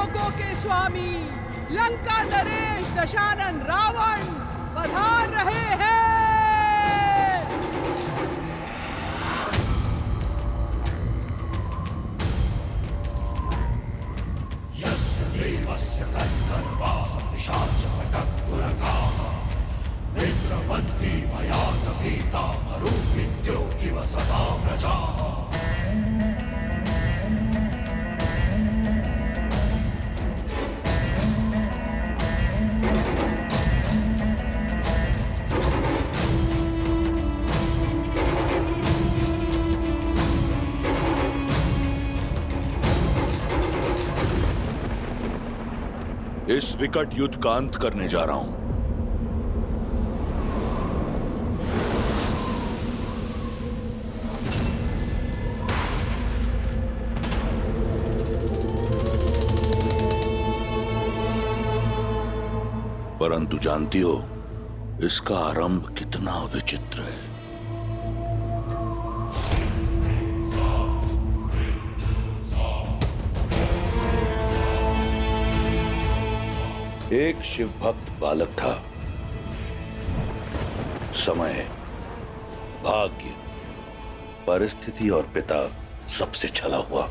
लोकों के स्वामी लंका नरेश दशानन रावण पधार रहे हैं। यस्य देवस्य गन्धर्वाः पिशाचपटक्तुरगाः विद्रवन्ति भयानभीता मरुविद्यो इव सदा प्रजाः। इस विकट युद्ध का अंत करने जा रहा हूं। परंतु जानती हो इसका आरंभ कितना विचित्र है। एक शिव भक्त बालक था। समय, भाग्य, परिस्थिति और पिता सबसे छला हुआ।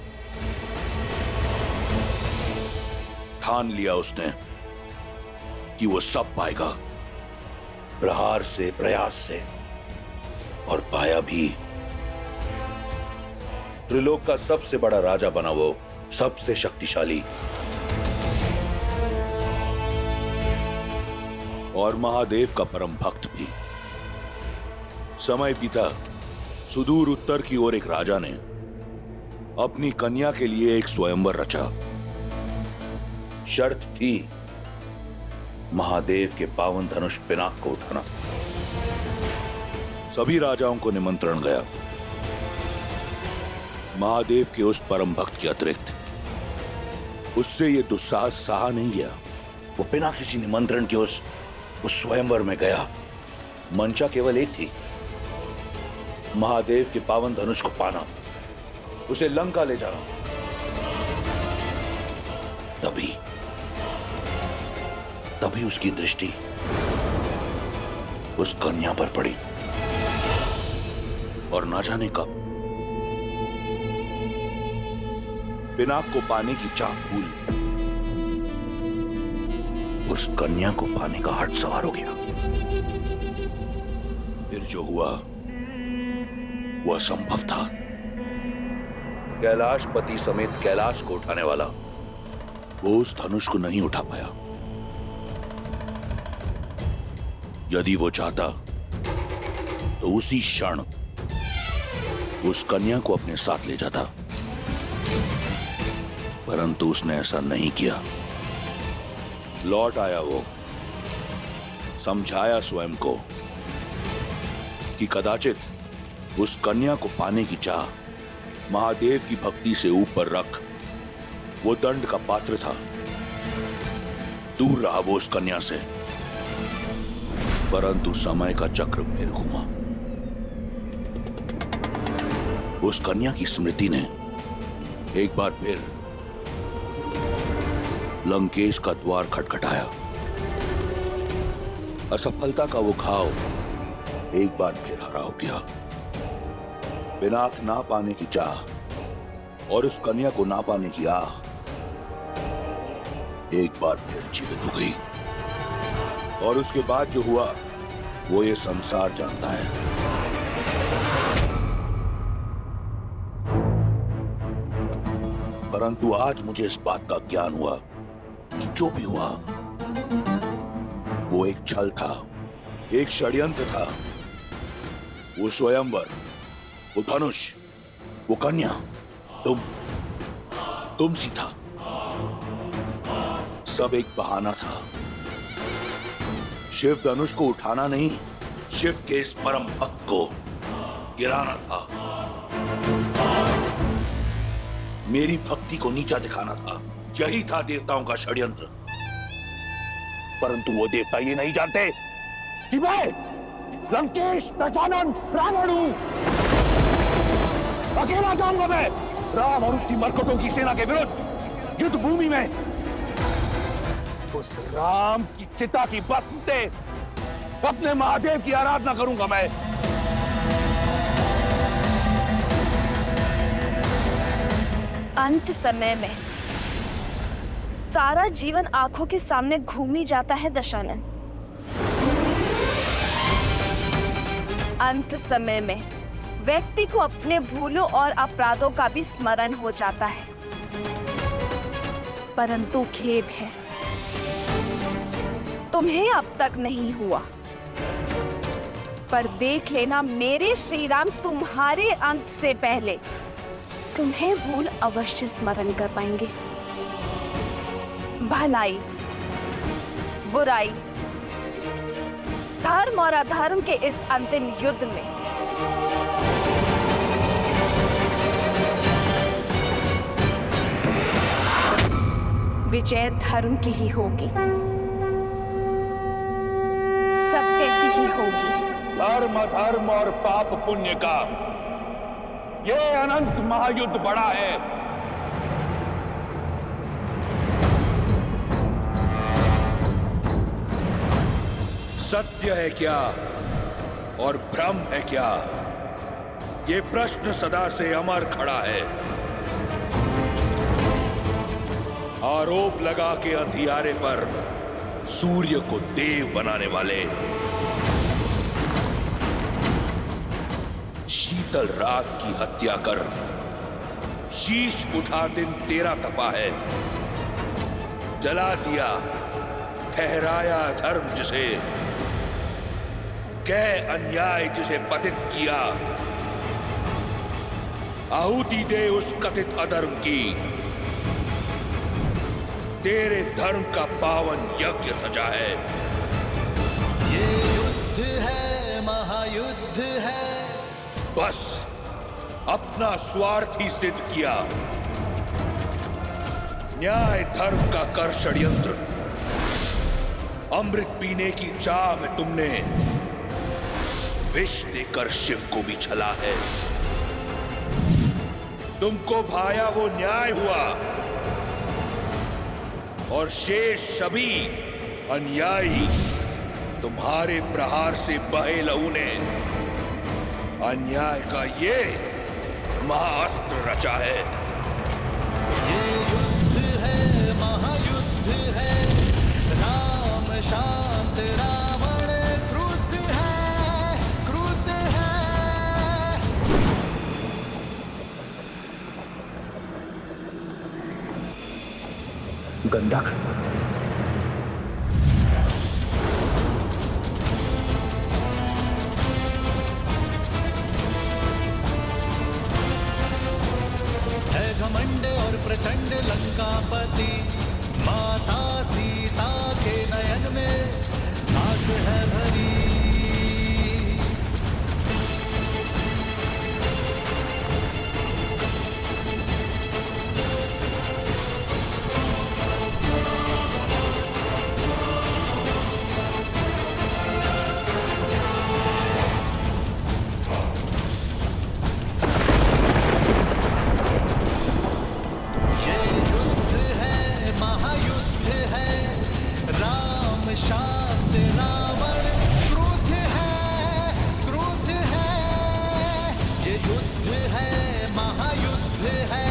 ठान लिया उसने कि वो सब पाएगा, प्रहार से, प्रयास से, और पाया भी। त्रिलोक का सबसे बड़ा राजा बना वो, सबसे शक्तिशाली और महादेव का परम भक्त भी। समय बीता, सुदूर उत्तर की ओर एक राजा ने अपनी कन्या के लिए एक स्वयंवर रचा। शर्त थी महादेव के पावन धनुष पिनाक को उठाना। सभी राजाओं को निमंत्रण गया। महादेव के उस परम भक्त के अतिरिक्त उससे यह दुस्साहस सहा नहीं गया। वो बिना किसी निमंत्रण के उस स्वयंवर में गया। मंशा केवल एक थी, महादेव के पावन धनुष को पाना, उसे लंका ले जाना। तभी उसकी दृष्टि उस कन्या पर पड़ी, और ना जाने कब पिनाक को पाने की चाह भूल उस कन्या को पाने का हट सवार हो गया। फिर जो हुआ वो असंभव था। कैलाशपति समेत कैलाश को उठाने वाला वो उस धनुष को नहीं उठा पाया। यदि वो चाहता तो उसी क्षण उस कन्या को अपने साथ ले जाता, परंतु उसने ऐसा नहीं किया। लौट आया वो, समझाया स्वयं को कि कदाचित उस कन्या को पाने की चाह महादेव की भक्ति से ऊपर रख वो दंड का पात्र था। दूर रहा वो उस कन्या से, परंतु समय का चक्र फिर घूमा। उस कन्या की स्मृति ने एक बार फिर लंकेश का द्वार खटखटाया। असफलता का वो घाव एक बार फिर हरा हो गया। पिनाक ना पाने की चाह और उस कन्या को ना पाने की आह एक बार फिर जीवित हो गई। और उसके बाद जो हुआ वो ये संसार जानता है। परंतु आज मुझे इस बात का ज्ञान हुआ कि जो भी हुआ वो एक छल था, एक षड्यंत्र था। वो स्वयंवर, वो धनुष, वो कन्या तुम सी था। सब एक बहाना था। शिव धनुष को उठाना नहीं, शिव के इस परम भक्त को गिराना था। मेरी भक्ति को नीचा दिखाना था। यही था देवताओं का षड्यंत्र। परंतु वो देवता ये नहीं जानते कि मैं लंकेश दशानन रावण हूं। अकेला जाऊंगा मैं राम और उसकी मरकटों की सेना के विरुद्ध युद्ध भूमि में। उस राम की चिता की भस्म से अपने महादेव की आराधना करूंगा मैं। अंत समय में सारा जीवन आंखों के सामने घूम ही जाता है दशानन। अंत समय में व्यक्ति को अपने भूलों और अपराधों का भी स्मरण हो जाता है, परंतु खेद है तुम्हें अब तक नहीं हुआ। पर देख लेना, मेरे श्री राम तुम्हारे अंत से पहले तुम्हें भूल अवश्य स्मरण कर पाएंगे। भलाई, बुराई, धर्म और अधर्म के इस अंतिम युद्ध में विजय धर्म की ही होगी, सत्य की ही होगी। धर्म अधर्म और पाप पुण्य का ये अनंत महायुद्ध बड़ा है। सत्य है क्या और भ्रम है क्या, ये प्रश्न सदा से अमर खड़ा है। आरोप लगा के अंधियारे पर सूर्य को देव बनाने वाले, शीतल रात की हत्या कर शीश उठा दिन तेरा तपा है। जला दिया ठहराया धर्म जिसे, कह अन्याय जिसे पतित किया। आहुति दे उस कथित अधर्म की, तेरे धर्म का पावन यज्ञ सजा है। ये युद्ध है, महायुद्ध है। बस अपना स्वार्थ ही सिद्ध किया। न्याय धर्म का कर षड्यंत्र, अमृत पीने की चाह में तुमने विष देकर शिव को भी छला है। तुमको भाया वो न्याय हुआ और शेष सभी अन्यायी तुम्हारे प्रहार से बहे लहू ने अन्याय का ये महाअस्त्र रचा है। ये युद्ध है, महायुद्ध है। राम शांत, रावण क्रुद्ध है, क्रुद्ध है। गंधक, घमंड और प्रचंड लंकापति, माता सीता के नयन में आस है भरी। शांत, रावण क्रुद्ध है, क्रुद्ध है। ये युद्ध है, महायुद्ध है।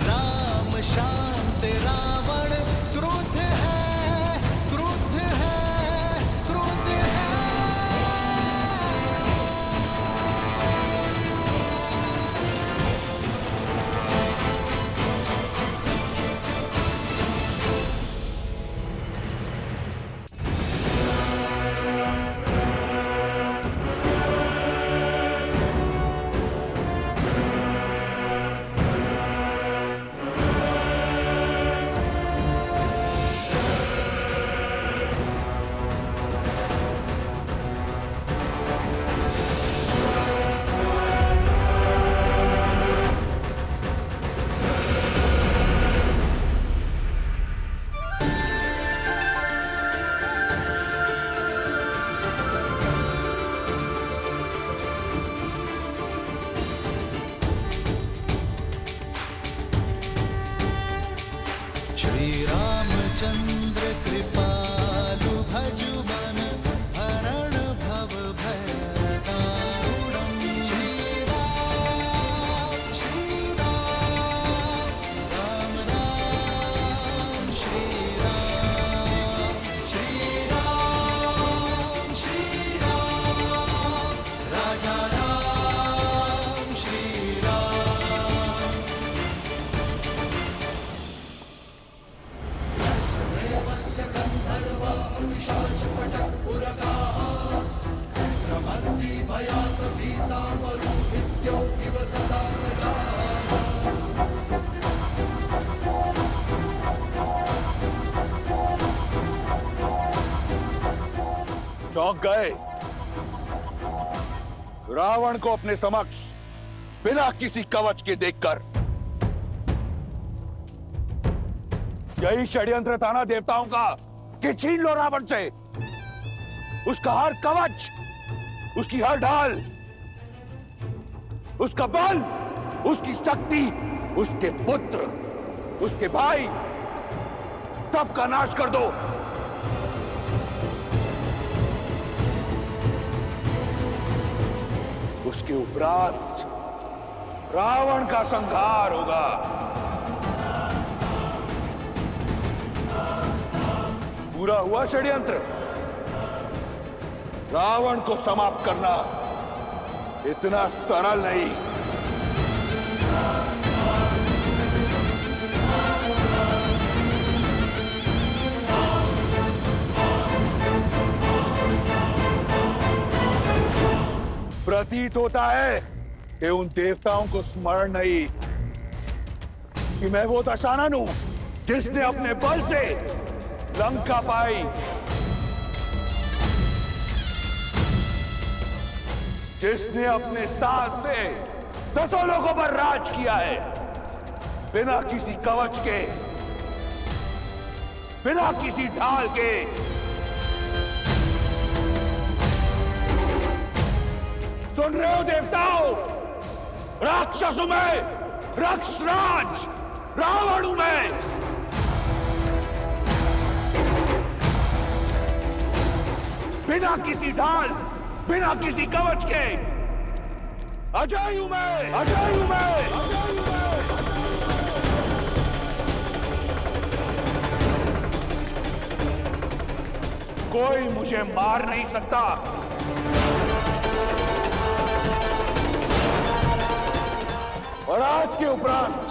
राम शांत, रावण क्रुद्ध है, क्रुद्ध है, क्रुद्ध है। श्री राम रामचंद्र कृपालु भजु मन हरण भव भय दारुणम् श्री राम राम राम श्री राम राजा राम श्री राम देवस्य गन्धर्वा पिशाचपटक्पुरगाः चक्रवर्ती भयात् भीता मरुभिद्यो इव सदा प्रजाः चौंक गए रावण को अपने समक्ष बिना किसी कवच के देखकर। यही षड्यंत्र था ना देवताओं का कि छीन लो रावण से उसका हर कवच, उसकी हर ढाल, उसका बल, उसकी शक्ति, उसके पुत्र, उसके भाई, सबका नाश कर दो। उसके उपरांत रावण का संहार होगा। पूरा हुआ षड्यंत्र। रावण को समाप्त करना इतना सरल नहीं। प्रतीत होता है कि उन देवताओं को स्मरण नहीं कि मैं वो दशानन हूं जिसने अपने बल से लंका पाई, जिसने अपने साथ से 10 लोगों पर राज किया है, बिना किसी कवच के, बिना किसी ढाल के। सुन रहे हो देवताओं? राक्षस हूं मैं, राक्षसराज रावण हूं मैं। बिना किसी ढाल, बिना किसी कवच के अजय हूं मैं, अजय हूं मैं, अजय हूं मैं। कोई मुझे मार नहीं सकता। और आज के उपरांत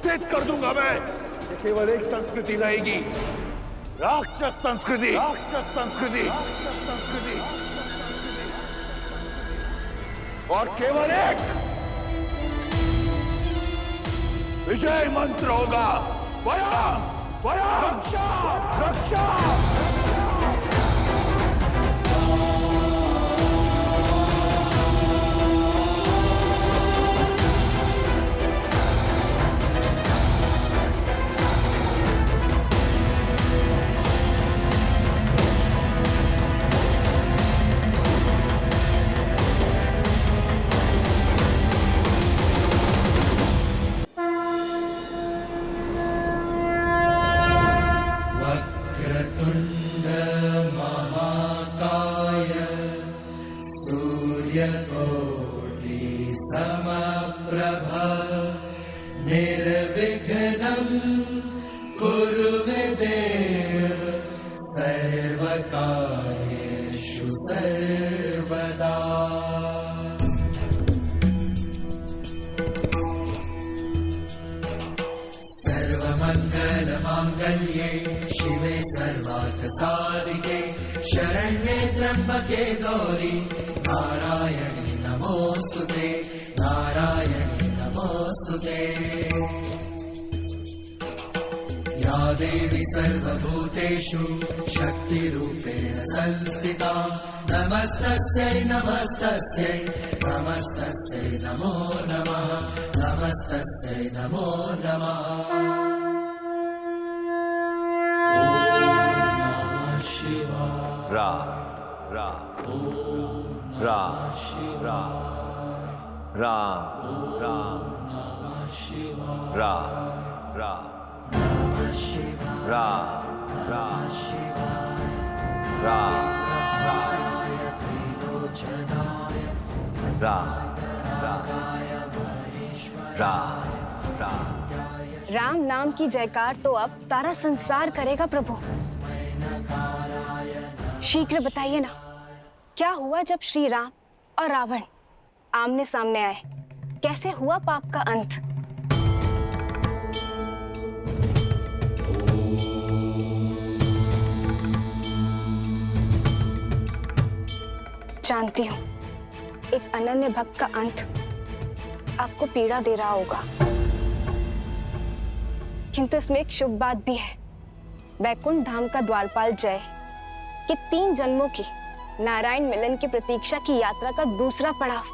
सिद्ध कर दूंगा मैं कि केवल एक संस्कृति रहेगी, राक्षस संस्कृति, राक्षस संस्कृति, राक्षस संस्कृति। और केवल एक विजय मंत्र होगा, वयम वयम रक्षा रक्षा। वक्रतुण्ड महाकाय सूर्यकोटि समप्रभ निर्विघ्नं कुरु मे देव सर्वकार्येषु सर्वदा। सर्वमङ्गलमाङ्गल्ये शिवे सर्वार्थसाधिके शरण्ये त्र्यम्बके गौरी नारायणी नमोऽस्तुते, नारायणी नमोऽस्तुते। या देवी सर्वभूतेषु शक्तिरूपेण संस्थिता नमस्तस्यै नमस्तस्यै नमस्तस्यै नमो नमः, नमस्तस्यै नमो नमः। राम राम राम राम राम राम राम राम रा रा रा रा रा रा। राम नाम की जयकार तो अब सारा संसार करेगा प्रभु। शीघ्र बताइए ना, क्या हुआ जब श्री राम और रावण आमने सामने आए? कैसे हुआ पाप का अंत? जानती हूँ एक अनन्य भक्त का अंत आपको पीड़ा दे रहा होगा, किंतु इसमें एक शुभ बात भी है। वैकुंठ धाम का द्वारपाल जय कि 3 जन्मों की नारायण मिलन की प्रतीक्षा की यात्रा का दूसरा पड़ाव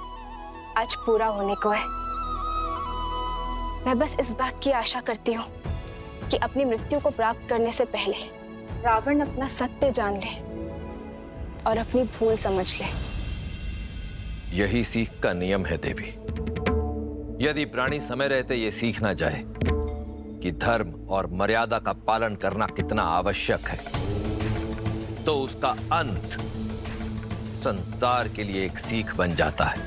आज पूरा होने को है। मैं बस इस बात की आशा करती हूँ कि अपनी मृत्यु को प्राप्त करने से पहले रावण अपना सत्य जान ले और अपनी भूल समझ ले। यही सीख का नियम है देवी। यदि प्राणी समय रहते ये सीख ना जाए कि धर्म और मर्यादा का पालन करना कितना आवश्यक है, तो उसका अंत संसार के लिए एक सीख बन जाता है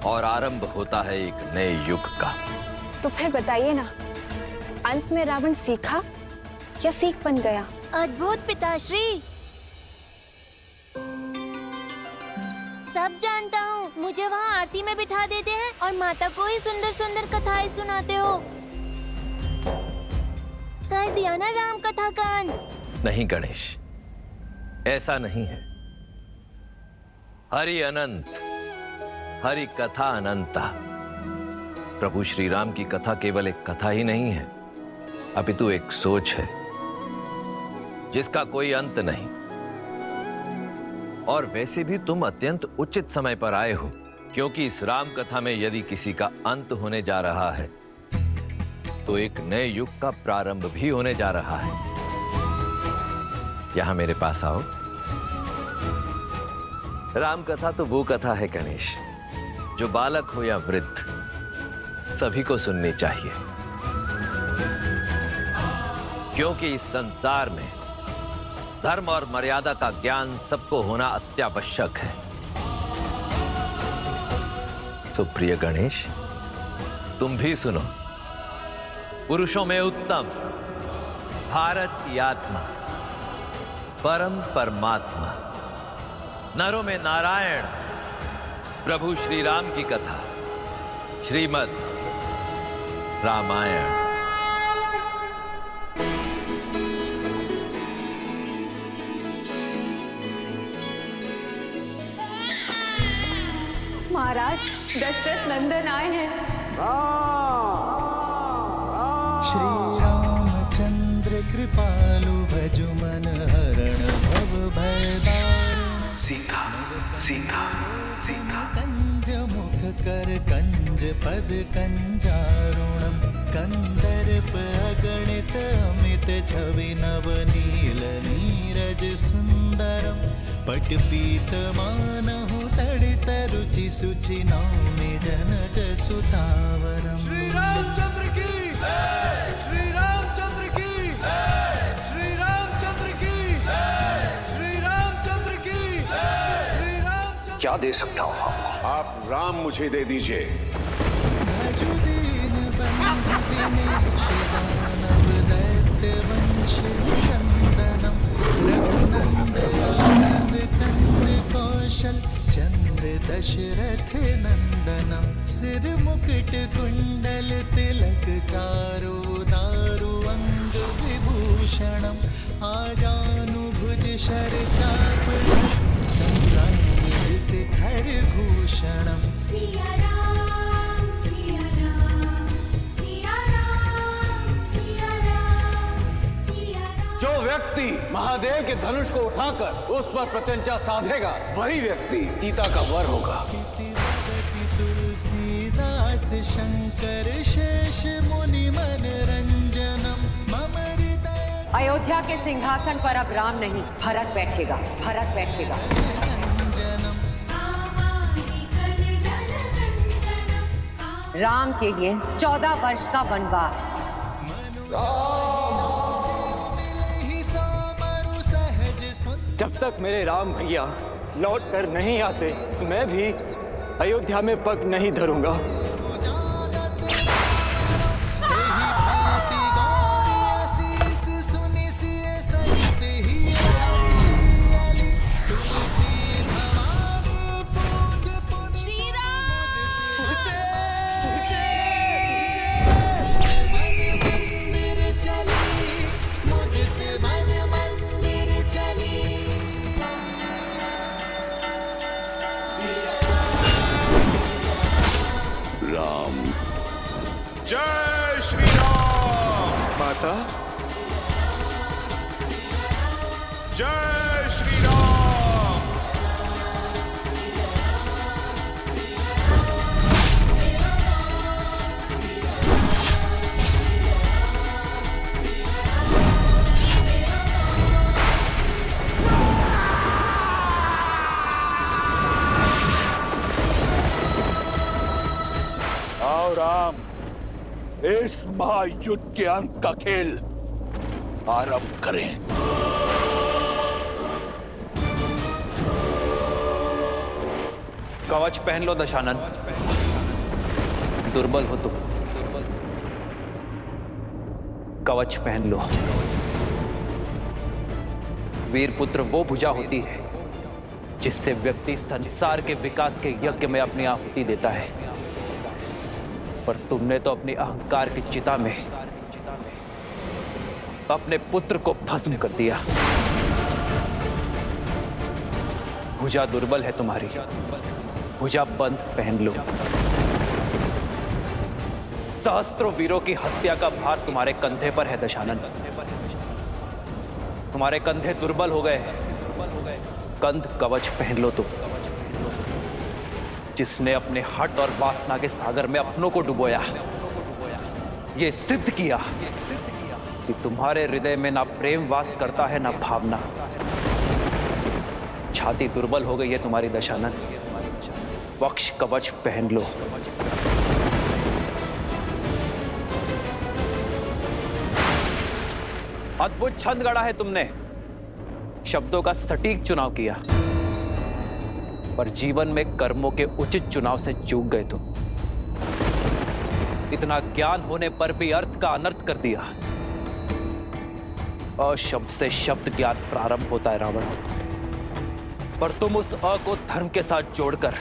और आरंभ होता है एक नए युग का। तो फिर बताइए ना, अंत में रावण सीखा या सीख बन गया? अद्भुत पिताश्री, सब जानता हूँ। मुझे वहाँ आरती में बिठा देते हैं और माता को ही सुंदर सुंदर कथाएं सुनाते हो। कर दिया ना राम कथा का अंत? नहीं गणेश, ऐसा नहीं है। हरि अनंत, हरि कथा अनंता। प्रभु श्री राम की कथा केवल एक कथा ही नहीं है, अपितु एक सोच है जिसका कोई अंत नहीं। और वैसे भी तुम अत्यंत उचित समय पर आए हो, क्योंकि इस राम कथा में यदि किसी का अंत होने जा रहा है तो एक नए युग का प्रारंभ भी होने जा रहा है। यहां मेरे पास आओ। राम कथा तो वो कथा है गणेश, जो बालक हो या वृद्ध सभी को सुननी चाहिए, क्योंकि इस संसार में धर्म और मर्यादा का ज्ञान सबको होना अत्यावश्यक है। सुप्रिय गणेश, तुम भी सुनो। पुरुषों में उत्तम भारत की आत्मा, परम परमात्मा, नरों में नारायण, प्रभु श्री राम की कथा, श्रीमद् रामायण। महाराज, दशरथ नंदन आए हैं। श्री रामचंद्र कृपालु भजु मन हरण भव भय दारुण। सीता सीता सीता। कंज मुख कर कंज पद कंजारुणम। कंदर्प अगणित अमित छवि नवनील नीरज सुंदरम। पट पीत मानहु तड़ित रुचि सुचि नौमि जनक सुतावरम। श्री रामचंद्र की श्री रामचंद्र की श्री रामचंद्र की श्री रामचंद्र की श्री रामचंद्र। क्या दे सकता हूँ आपको? आप राम मुझे दे दीजिए। भजु दीन बंधु दिनेश दानव दैत्य वंश नंदनम। रघुनंदन कंद कौशल चंद दशरथ नंदनम। सिर मुकुट कुंडल तिलक चारु दारु अंग विभूषणम। आजानुभुज शर चाप संभ्रांजित खरभूषणम। सिया राम सिया राम सिया राम सिया राम सिया राम। जो व्यक्ति महादेव के धनुष को उठाकर उस पर प्रत्यंचा साधेगा, वही व्यक्ति सीता का वर होगा। तुलसीदास शंकर शेष मुनि मन रंजनम। मम हृदय अयोध्या के सिंहासन पर अब राम नहीं, भरत बैठेगा, भरत बैठेगा। राम के लिए 14 वर्ष का वनवास। जब तक मेरे राम भैया लौट कर नहीं आते, मैं भी अयोध्या में पग नहीं धरूंगा। जय श्री राम। माता, जय श्री राम। आओ राम, इस महायुद्ध के अंत का खेल आरंभ करें। कवच पहन लो दशानन, दुर्बल हो तुम। कवच पहन लो। वीर पुत्र वो भुजा होती है जिससे व्यक्ति संसार के विकास के यज्ञ में अपनी आहुति देता है, पर तुमने तो अपनी अहंकार की चिता में अपने पुत्र को भस्म कर दिया। भुजा दुर्बल है तुम्हारी, भुजा बंद पहन लो। सहस्त्रों वीरों की हत्या का भार तुम्हारे कंधे पर है दशानन। तुम्हारे कंधे दुर्बल हो गए। कंध कवच पहन लो तुम, जिसने अपने हट और वासना के सागर में अपनों को डुबोया, ये सिद्ध किया कि तुम्हारे हृदय में ना प्रेम वास करता है ना भावना। छाती दुर्बल हो गई है तुम्हारी दशानन। वक्ष कवच पहन लो। अद्भुत छंद गढ़ा है तुमने, शब्दों का सटीक चुनाव किया, पर जीवन में कर्मों के उचित चुनाव से चूक गए तुम। इतना ज्ञान होने पर भी अर्थ का अनर्थ कर दिया। अशब्द से शब्द ज्ञान प्रारंभ होता है रावण, पर तुम उस अ को धर्म के साथ जोड़कर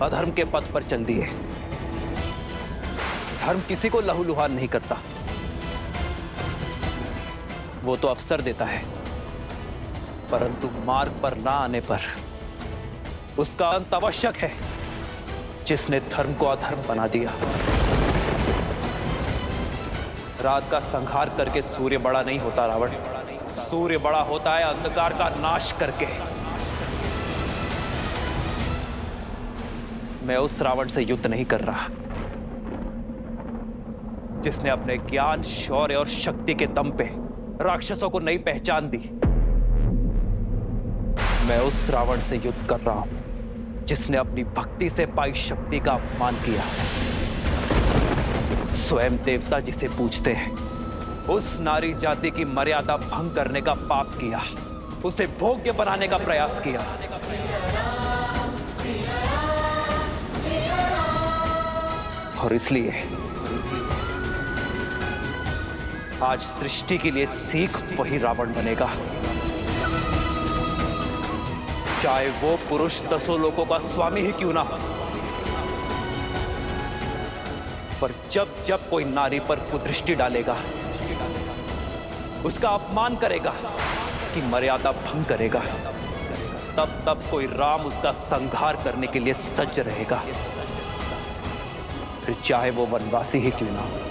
अधर्म के पथ पर चल दिए। धर्म किसी को लहूलुहान नहीं करता, वो तो अवसर देता है, परंतु मार्ग पर ना आने पर उसका अंत आवश्यक है। जिसने धर्म को अधर्म बना दिया। रात का संहार करके सूर्य बड़ा नहीं होता रावण, सूर्य बड़ा होता है अंधकार का नाश करके। मैं उस रावण से युद्ध नहीं कर रहा जिसने अपने ज्ञान, शौर्य और शक्ति के दम पे राक्षसों को नई पहचान दी। मैं उस रावण से युद्ध कर रहा हूं जिसने अपनी भक्ति से पाई शक्ति का अपमान किया। स्वयं देवता जिसे पूजते हैं, उस नारी जाति की मर्यादा भंग करने का पाप किया, उसे भोग्य बनाने का प्रयास किया। और इसलिए आज सृष्टि के लिए सीख वही रावण बनेगा, चाहे वो पुरुष 10 लोकों का स्वामी ही क्यों ना हो। पर जब जब कोई नारी पर कुदृष्टि डालेगा, उसका अपमान करेगा, उसकी मर्यादा भंग करेगा, तब तब कोई राम उसका संहार करने के लिए सज्ज रहेगा, फिर चाहे वो वनवासी ही क्यों ना हो।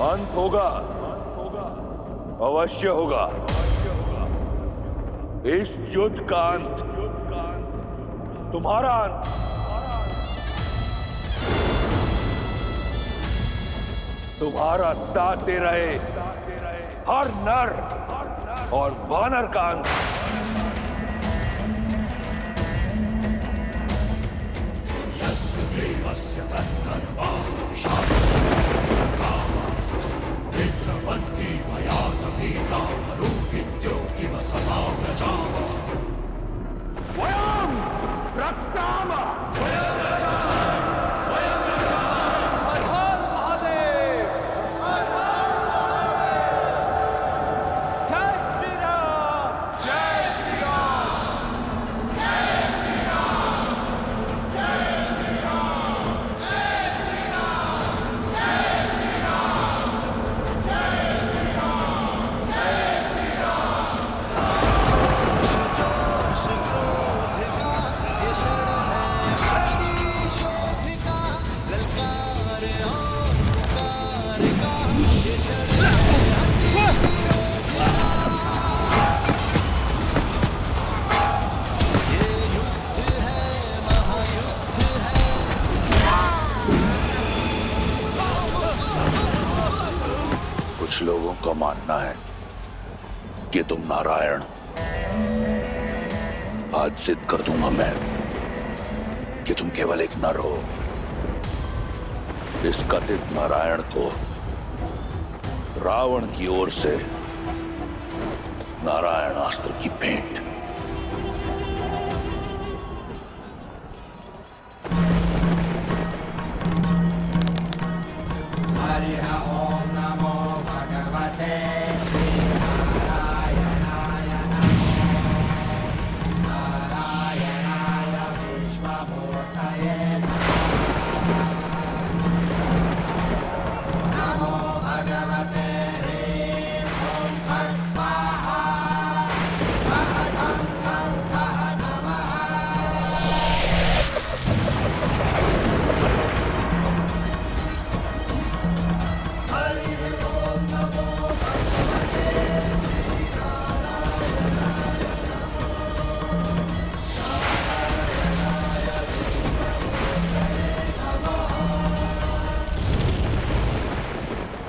अंत होगा, अवश्य होगा। इस युद्ध का अंत तुम्हारा अंत। तुम्हारा साथ दे रहे हर नर और वानर का अंत। यस कुछ लोगों का मानना है कि तुम नारायण हो। आज सिद्ध कर दूंगा मैं कि तुम केवल एक नर हो। इस कथित नारायण को रावण की ओर से नारायण अस्त्र की भेंट।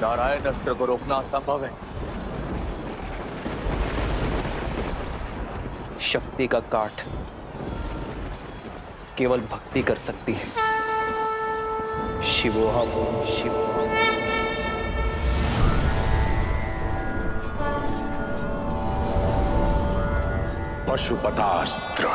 नारायण अस्त्र को रोकना असंभव है। शक्ति का काट केवल भक्ति कर सकती है। शिवोहम शिवोहम। पशुपतास्त्र।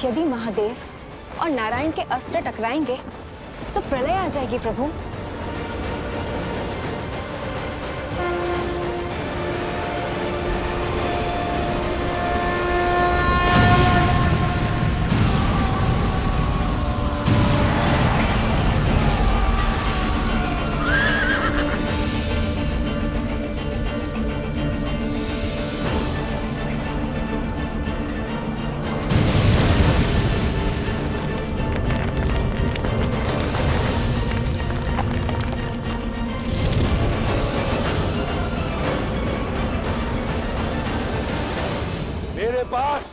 यदि महादेव और नारायण के अस्त्र टकराएंगे तो प्रलय आ जाएगी प्रभु। मेरे पास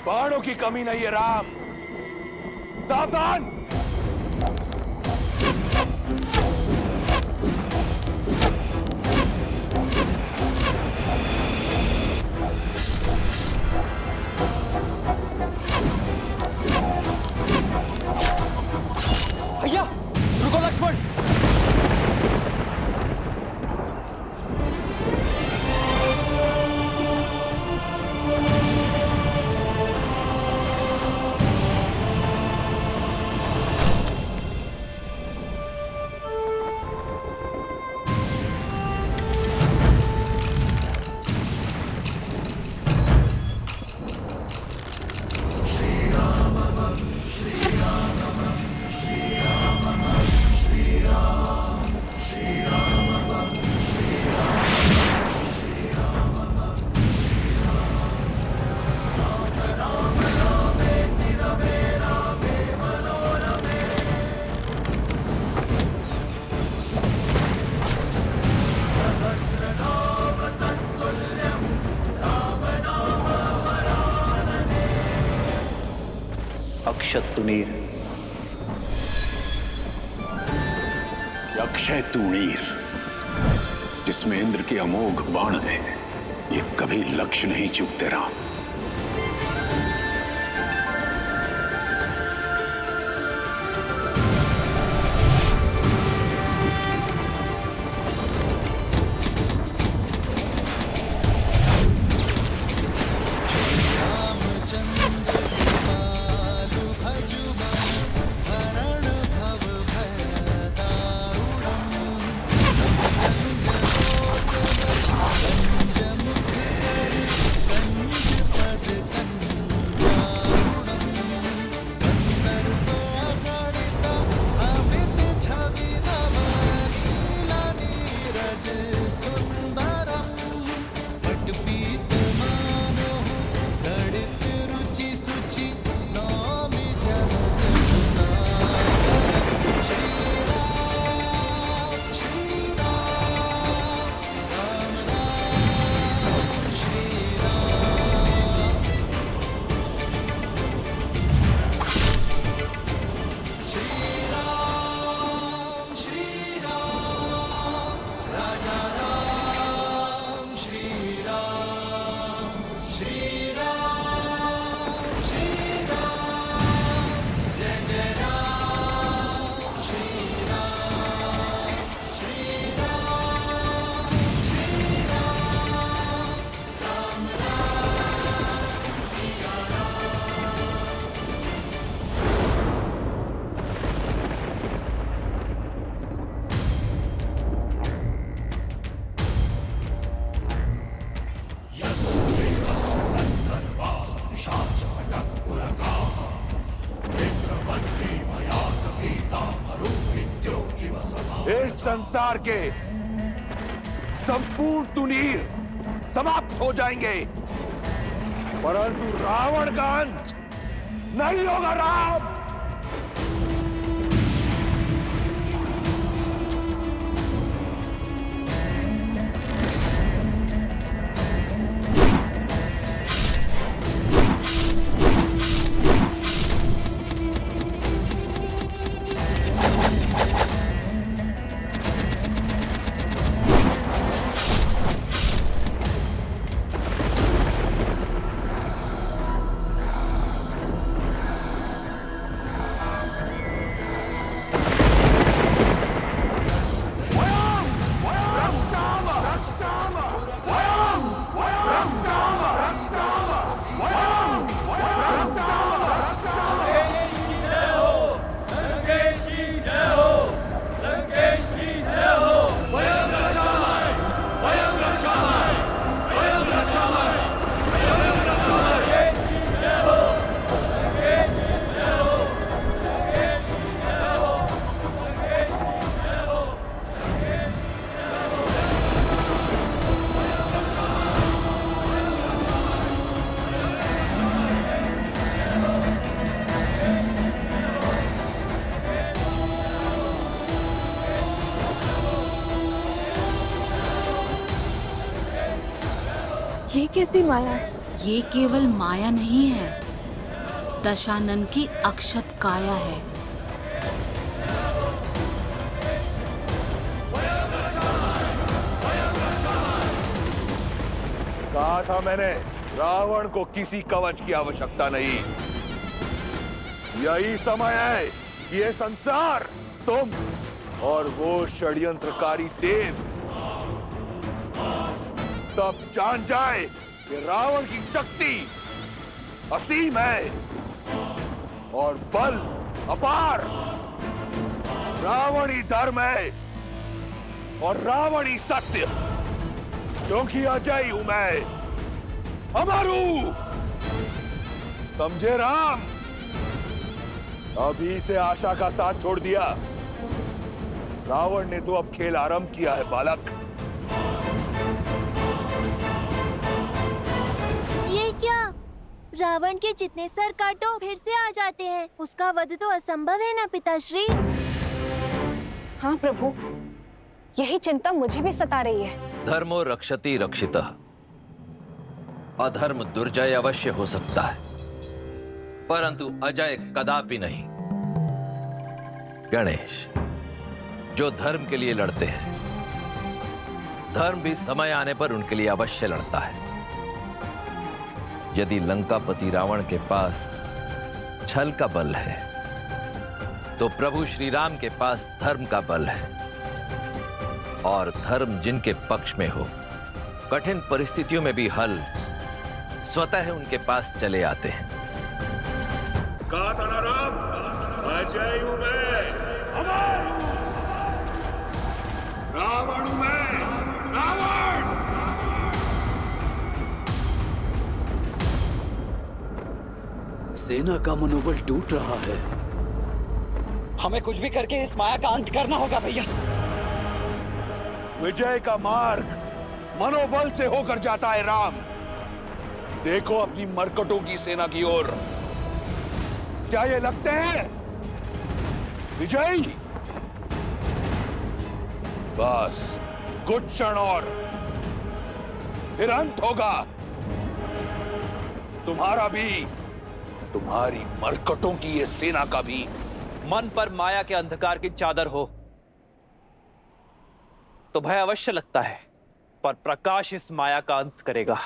बाणों की कमी नहीं है राम। सावधान। भैया रुको लक्ष्मण। अक्षत तुनीर। अक्षय तुणीर जिसमें इंद्र के अमोघ बाण है, ये कभी लक्ष्य नहीं चूकते राम। इस संसार के संपूर्ण तुनीर समाप्त हो जाएंगे, परंतु रावण का अंत नहीं होगा राम। ये कैसी माया है? ये केवल माया नहीं है, दशानन की अक्षत काया है। कहा था मैंने, रावण को किसी कवच की आवश्यकता नहीं। यही समय है कि ये संसार, तुम और वो षड्यंत्रकारी देव सब जान जाए कि रावण की शक्ति असीम है और बल अपार। रावण ही धर्म है और रावण ही सत्य, क्योंकि अजय हूं मैं, अमर हूं। समझे राम? अभी से आशा का साथ छोड़ दिया। रावण ने तो अब खेल आरंभ किया है बालक। ये क्या? रावण के जितने सर काटो फिर से आ जाते हैं। उसका वध तो असंभव है ना पिताश्री? हाँ प्रभु, यही चिंता मुझे भी सता रही है। धर्मो रक्षति रक्षितः। अधर्म दुर्जय अवश्य हो सकता है, परंतु अजय कदापि नहीं। गणेश, जो धर्म के लिए लड़ते हैं, धर्म भी समय आने पर उनके लिए अवश्य लड़ता है। यदि लंकापति रावण के पास छल का बल है, तो प्रभु श्री राम के पास धर्म का बल है। और धर्म जिनके पक्ष में हो, कठिन परिस्थितियों में भी हल स्वतः उनके पास चले आते हैं। कहा था ना राम, अजय हूं मैं, अमर हूं। रावण हूं मैं, रावण। सेना का मनोबल टूट रहा है। हमें कुछ भी करके इस माया का अंत करना होगा भैया। विजय का मार्ग मनोबल से होकर जाता है राम। देखो अपनी मरकटों की सेना की ओर। क्या ये लगते हैं विजयी? बस कुछ क्षण और, फिर अंत होगा तुम्हारा भी, तुम्हारी मरकटों की ये सेना का भी। मन पर माया के अंधकार की चादर हो तो भय अवश्य लगता है, पर प्रकाश इस माया का अंत करेगा।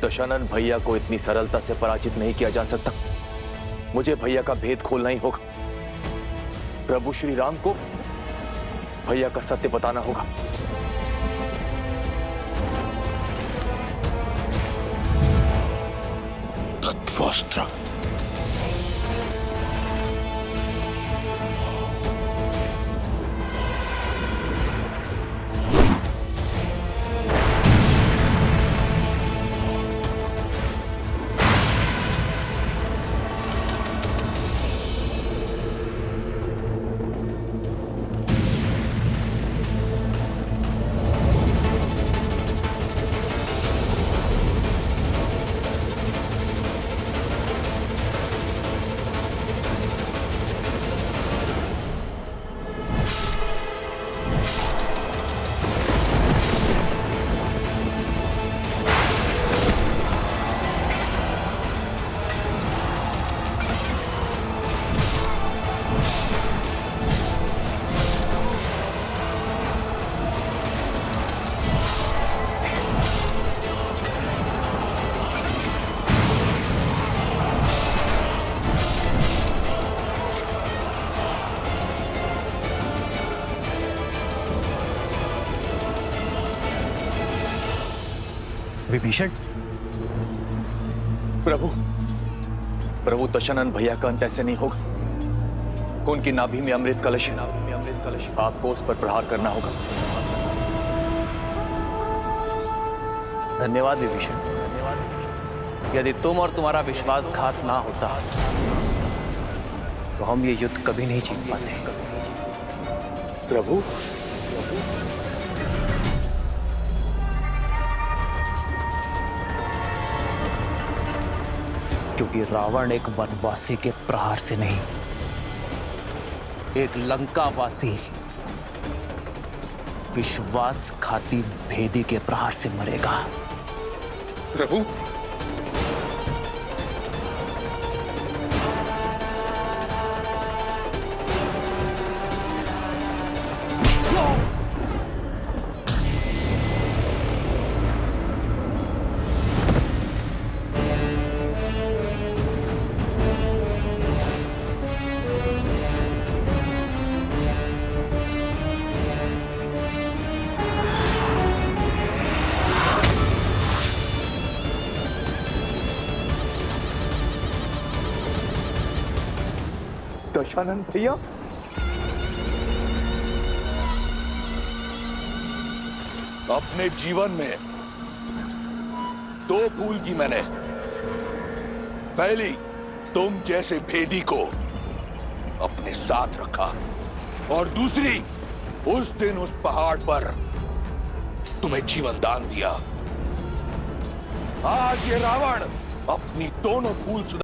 दशानन भैया को इतनी सरलता से पराजित नहीं किया जा सकता। मुझे भैया का भेद खोलना ही होगा। प्रभु श्री राम को भैया का सत्य बताना होगा। तत्वस्त्र। विभीषण, प्रभु, प्रभु दशानन भैया का अंत ऐसे नहीं होगा। उनकी नाभि में अमृत कलश है, आपको उस पर प्रहार करना होगा। धन्यवाद विभीषण। यदि तुम और तुम्हारा विश्वासघात ना होता तो हम ये युद्ध कभी नहीं जीत पाते। प्रभु, क्योंकि रावण एक वनवासी के प्रहार से नहीं, एक लंकावासी विश्वासघाती भेदी के प्रहार से मरेगा। प्रभु, दशानन भैया, अपने जीवन में दो भूल की मैंने। पहली, तुम जैसे भेदी को अपने साथ रखा, और दूसरी, उस दिन उस पहाड़ पर तुम्हें जीवन दान दिया। आज ये रावण अपनी दोनों भूल